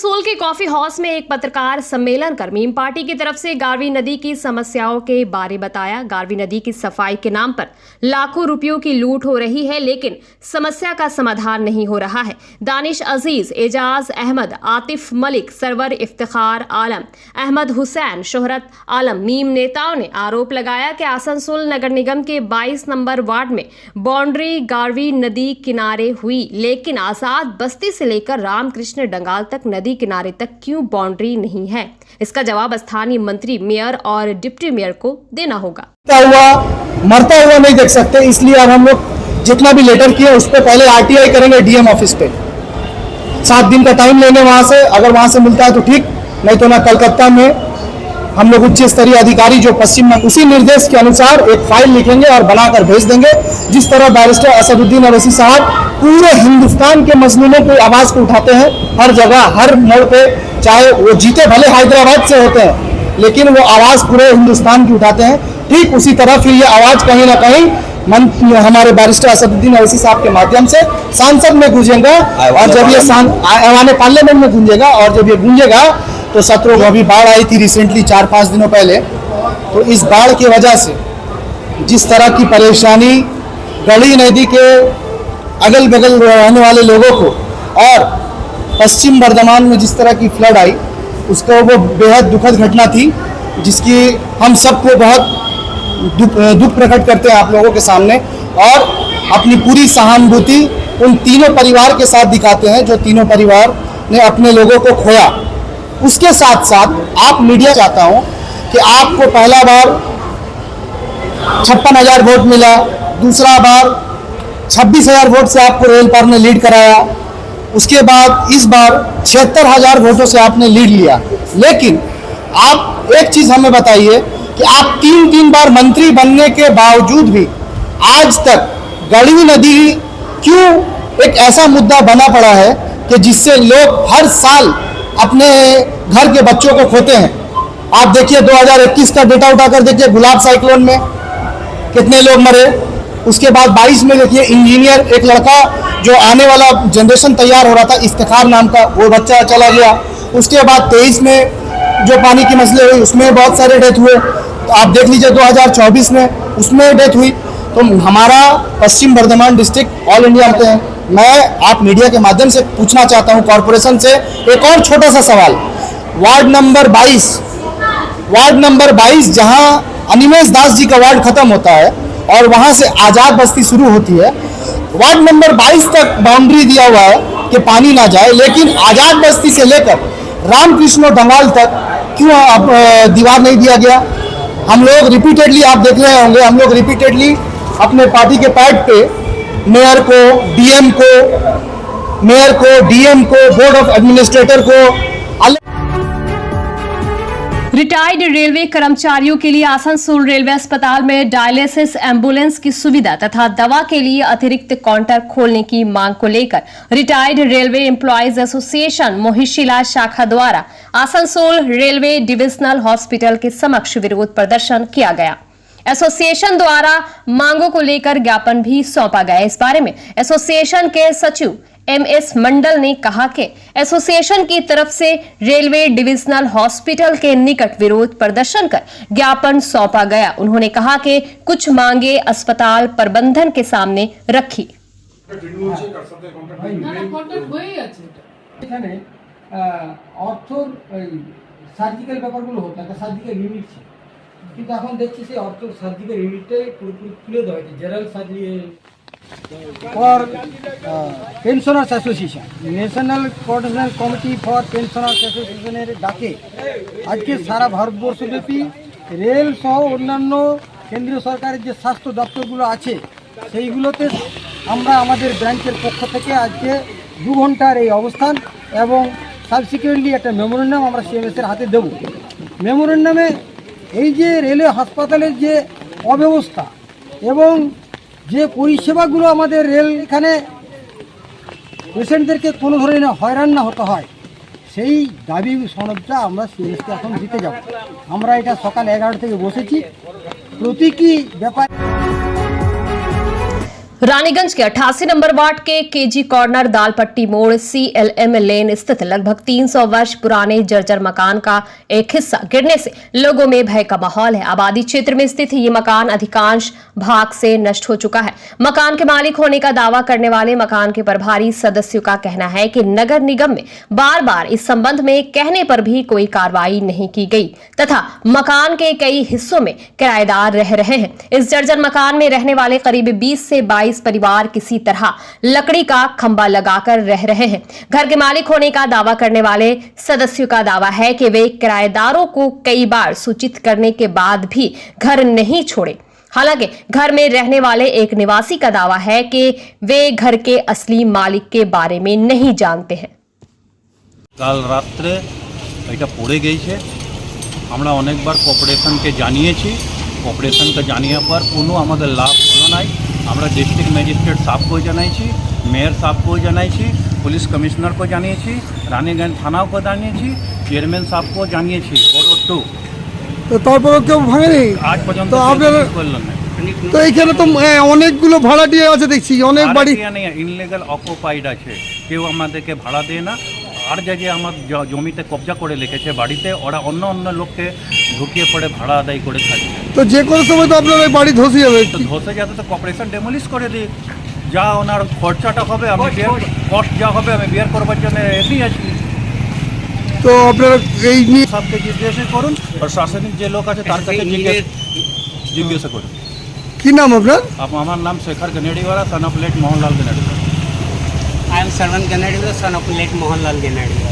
आसनसोल के coffee house में एक पत्रकार सम्मेलन कर मीम पार्टी की तरफ से गारवी नदी की समस्याओं के बारे बताया। गारवी नदी की सफाई के नाम पर लाखों रुपयों की लूट हो रही है, लेकिन समस्या का समाधान नहीं हो रहा है। दानिश अजीज, एजाज अहमद, आतिफ मलिक, सरवर इफ्तिखार आलम, अहमद हुसैन, शोहरत आलम मीम नेताओं ने आरोप लगाया कि आसनसोल नगर निगम के 22 नंबर वार्ड में बाउंड्री गारवी नदी किनारे हुई, लेकिन आजाद बस्ती से लेकर रामकृष्ण डंगाल तक नदी किनारे तक क्यों बाउंड्री नहीं है? इसका जवाब स्थानीय मंत्री, मेयर और डिप्टी मेयर को देना होगा। मरता हुआ नहीं देख सकते, इसलिए अब हम लोग जितना भी लेटर किए उस पर पहले आरटीआई करेंगे डीएम ऑफिस पे। 7 दिन का टाइम लेंगे वहां से, अगर वहां से मिलता है तो ठीक, नहीं तो ना कलकत्ता में हम लोग उच्च स्तरीय अधिकारी जो पश्चिम में उसी निर्देश के अनुसार एक फाइल लिखेंगे और बनाकर भेज देंगे। जिस तरह बैरिस्टर असदुद्दीन अवैसी साहब पूरे हिंदुस्तान के मजलूमों की आवाज को उठाते हैं, हर जगह हर मोड़ पे, चाहे वो जीते भले हैदराबाद से होते हैं, लेकिन वो आवाज पूरे हिंदुस्तान की उठाते हैं। ठीक उसी तरह फिर ये आवाज कहीं ना कहीं हमारे बैरिस्टर असदुद्दीन अवैसी साहब के माध्यम से सांसद में गूंजेगा, और जब ये ऐवान पार्लियामेंट में गूंजेगा, और जब ये गूंजेगा तो सत्रों को अभी बाढ़ आई थी रिसेंटली 4-5 दिनों पहले, तो इस बाढ़ की वजह से जिस तरह की परेशानी गढ़ी नदी के अगल बगल रहने वाले लोगों को और पश्चिम बर्धमान में जिस तरह की फ्लड आई, उसका वो बेहद दुखद घटना थी, जिसकी हम सबको बहुत दुख प्रकट करते हैं आप लोगों के सामने, और अपनी पूरी सहानुभूति उन तीनों परिवार के साथ दिखाते हैं जो तीनों परिवार ने अपने लोगों को खोया। उसके साथ साथ आप मीडिया चाहता हूं कि आपको पहला बार 56,000 वोट मिला, दूसरा बार 26,000 वोट से आपको रेल पार ने लीड कराया, उसके बाद इस बार 76,000 वोटों से आपने लीड लिया। लेकिन आप एक चीज हमें बताइए कि आप 3 बार मंत्री बनने के बावजूद भी आज तक गढ़ी नदी क्यों एक ऐसा मुद्दा बना पड़ा है कि जिससे लोग हर साल अपने घर के बच्चों को खोते हैं। आप देखिए 2021 का डेटा उठाकर देखिए, गुलाब साइक्लोन में कितने लोग मरे। उसके बाद 22 में देखिए इंजीनियर, एक लड़का जो आने वाला जनरेशन तैयार हो रहा था, इफ्तिखार नाम का, वो बच्चा चला गया। उसके बाद 23 में जो पानी की मसले हुई उसमें बहुत सारे डेथ हुए। तो आप देख लीजिए 2024 में उसमें डेथ हुई। तो हमारा पश्चिम बर्धमान डिस्ट्रिक्ट ऑल इंडिया आते हैं। मैं आप मीडिया के माध्यम से पूछना चाहता हूं कॉरपोरेशन से एक और छोटा सा सवाल। वार्ड नंबर 22 जहां अनिमेश दास जी का वार्ड खत्म होता है और वहां से आजाद बस्ती शुरू होती है, वार्ड नंबर 22 तक बाउंड्री दिया हुआ है कि पानी ना जाए, लेकिन आजाद बस्ती से लेकर रामकृष्ण डंगाल तक क्यों दीवार नहीं दिया गया? हम लोग रिपीटेडली, आप देख रहे होंगे, हम लोग रिपीटेडली अपने पार्टी के पैड पे मेयर को, डीएम को, बोर्ड ऑफ एडमिनिस्ट्रेटर को, रिटायर्ड रेलवे कर्मचारियों के लिए आसनसोल रेलवे अस्पताल में डायलिसिस एम्बुलेंस की सुविधा तथा दवा के लिए अतिरिक्त काउंटर खोलने की मांग को लेकर retired railway employees association Mohishila शाखा द्वारा आसनसोल रेलवे डिविजनल हॉस्पिटल के समक्ष विरोध प्रदर्शन किया गया। एसोसिएशन द्वारा मांगों को लेकर ज्ञापन भी सौंपा गया। इस बारे में एसोसिएशन के सचिव MS मंडल ने कहा कि एसोसिएशन की तरफ से रेलवे डिविजनल हॉस्पिटल के निकट विरोध प्रदर्शन कर ज्ञापन सौंपा गया। उन्होंने कहा कि कुछ मांगे अस्पताल प्रबंधन के सामने रखी। সার্জিক্যাল ব্যাপারগুলো হতো, একটা সার্জিক্যাল ইউনিট ছিল, কিন্তু এখন দেখছি সেই অর্থ সার্জিক্যাল ইউনিটটাই পুরোপুরি তুলে দেওয়া হয়েছে general surgery for pensioners association, national coordination committee for pensioners অ্যাসোসিয়েশনের ডাকে আজকে সারা ভারতবর্ষব্যাপী রেল সহ অন্যান্য কেন্দ্রীয় সরকারের যে স্বাস্থ্য দপ্তরগুলো আছে সেইগুলোতে আমরা আমাদের ব্রাঞ্চের পক্ষ থেকে আজকে 2 ঘন্টার এই অবস্থান এবং সাবসিকুয়েন্টলি একটা মেমোরেন্ডাম আমরা সিএমএসের হাতে দেব। মেমোরেন্ডামে এই যে রেলওয়ে হাসপাতালের যে অব্যবস্থা এবং যে পরিষেবাগুলো আমাদের রেল এখানে পেশেন্টদেরকে কোনো ধরনের হয়রান না হতে হয়, সেই দাবি সনদটা আমরা সিএমএসকে এখন দিতে যাব। আমরা এটা সকাল 11টা থেকে বসেছি। প্রতীকী ব্যাপার रानीगंज के 88 नंबर वार्ड के केजी कॉर्नर दालपट्टी मोड़ CLM लेन स्थित लगभग 300 वर्ष पुराने जर्जर मकान का एक हिस्सा गिरने से लोगों में भय का माहौल है। आबादी क्षेत्र में स्थित ये मकान अधिकांश भाग से नष्ट हो चुका है। मकान के मालिक होने का दावा करने वाले मकान के प्रभारी सदस्यों का कहना है कि नगर निगम में बार बार इस संबंध में कहने पर भी कोई कार्रवाई नहीं की गई तथा मकान के कई हिस्सों में किराएदार रह रहे हैं। इस जर्जर मकान में रहने वाले करीब 20 से 22 परिवार किसी तरह लकड़ी का खंभा लगाकर रह रहे हैं। घर के मालिक होने का दावा करने वाले सदस्यों का दावा है कि वे किराएदारों को कई बार सूचित करने के बाद भी घर नहीं छोड़े। हालांकि घर में रहने वाले एक निवासी का दावा है कि वे घर के असली मालिक के बारे में नहीं जानते हैं। কাল রাত্রে এটা পড়ে গিয়েছে। আমরা অনেকবার কর্পোরেশনকে জানিয়েছি, কর্পোরেশনকে জানিয়ে পর কোনো আমাদের লাভ হলো নাই। আমরা ডিস্ট্রিক্ট ম্যাজিস্ট্রেট সাহেবকেও জানাইছি, মেয়র সাহেবকেও জানাইছি, পুলিশ কমিশনারকেও জানিয়েছি, রানীগঞ্জ থানাকেও জানিয়েছি, চেয়ারম্যান সাহেবকেও জানিয়েছি। বড় টু তো তারপরে কেউ ভাঙেনি আজ পর্যন্ত তো আপনারা করলো না। তো এইখানে তো অনেকগুলো ভাড়াটিয়া আছে দেখছি, অনেক বাড়ি ইনলিগাল অকুপাইড আছে, কেউ আমাদেরকে ভাড়া দেয় না। আর যে আমার জমিতে কবজা করে রেখেছে বাড়িতে, ওরা অন্য অন্য লোককে ঢুকিয়ে পড়ে ভাড়া আদায় করে থাকে। তো যে কোনো সময় তো আপনার ওই বাড়ি ধসে যাবে। তো ধসে যাতে তো কর্পোরেশন ডেমোলিশ করে দিক, যা ওনার খরচাটা হবে আমি কস্ট যা হবে আমি বিয়ার করবার জন্য রেডি আছি। তো আপনারা এই নিয়ে সবকে জিজ্ঞাসা করুন, প্রশাসনিক যে লোক আছে তার কাছে জিজ্ঞাসা করুন। কি নাম আপনার? আমার নাম Shekhar Ganeriwala, son of late Mohanlal Ganeriwala. I am Sarwan Ganeriwala, son of late Mohanlal Ganeriwala.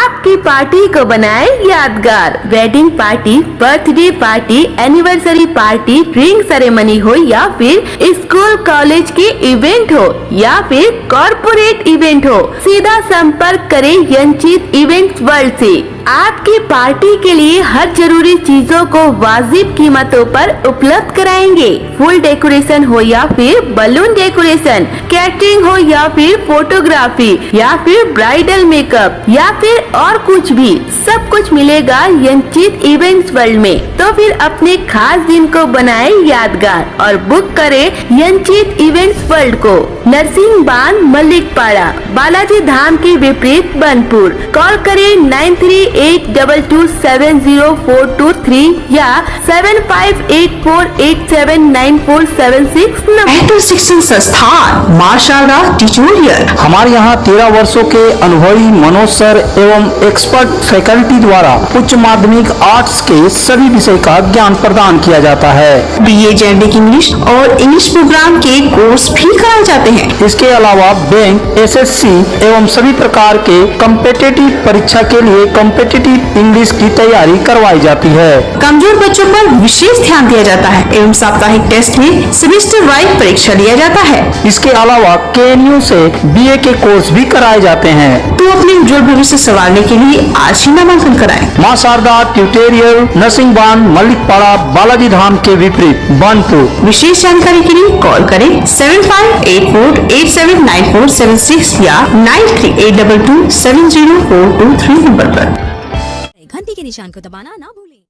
आपकी पार्टी को बनाए यादगार। Wedding party, birthday party, anniversary party, ring ceremony हो या फिर स्कूल कॉलेज के इवेंट हो या फिर कॉरपोरेट इवेंट हो, सीधा संपर्क करें यंचित इवेंट्स वर्ल्ड से। आपकी पार्टी के लिए हर जरूरी चीजों को वाजिब कीमतों पर उपलब्ध कराएंगे। फुल डेकोरेशन हो या फिर बलून डेकोरेशन, कैटरिंग हो या फिर फोटोग्राफी या फिर ब्राइडल मेकअप या फिर और कुछ भी, सब कुछ मिलेगा यंचित इवेंट्स वर्ल्ड में। तो फिर अपने खास दिन को बनाए यादगार और बुक करें यंचित इवेंट्स वर्ल्ड को। नरसिंह बांध, मल्लिकपाड़ा, बालाजी धाम के विपरीत बनपुर। कॉल करें 9382270423 या 7584879476 मेट्रो शिक्षण संस्थान मां शारदा ट्यूटोरियल। हमारे यहाँ 13 वर्षों के अनुभवी मनोज सर एवं एक्सपर्ट फैकल्टी द्वारा उच्च माध्यमिक आर्ट्स के सभी विषय का ज्ञान प्रदान किया जाता है। BA जेनेरिक इंग्लिश और इंग्लिश प्रोग्राम के कोर्स भी कराए जाते हैं। इसके अलावा बैंक, SSC एवं सभी प्रकार के कॉम्पिटिटिव परीक्षा के लिए कॉम्पिटिटिव इंग्लिश की तैयारी करवाई जाती है। कमजोर बच्चों पर विशेष ध्यान दिया जाता है एवं साप्ताहिक टेस्ट में सेमेस्टर वाइज परीक्षा लिया जाता है। इसके अलावा KNU से BA के कोर्स भी कराए जाते हैं। तो अपने उज्जवल भविष्य संवारने के लिए आज ही नामांकन कराएं। मां शारदा ट्यूटोरियल, नरसिंह बांध, मल्लिकपाड़ा, बालाजी धाम के विपरीत बनपुर। विशेष जानकारी के लिए कॉल करें 7584879476 या 9382270423 नंबर पर। घंटी के निशान को दबाना ना भूलें।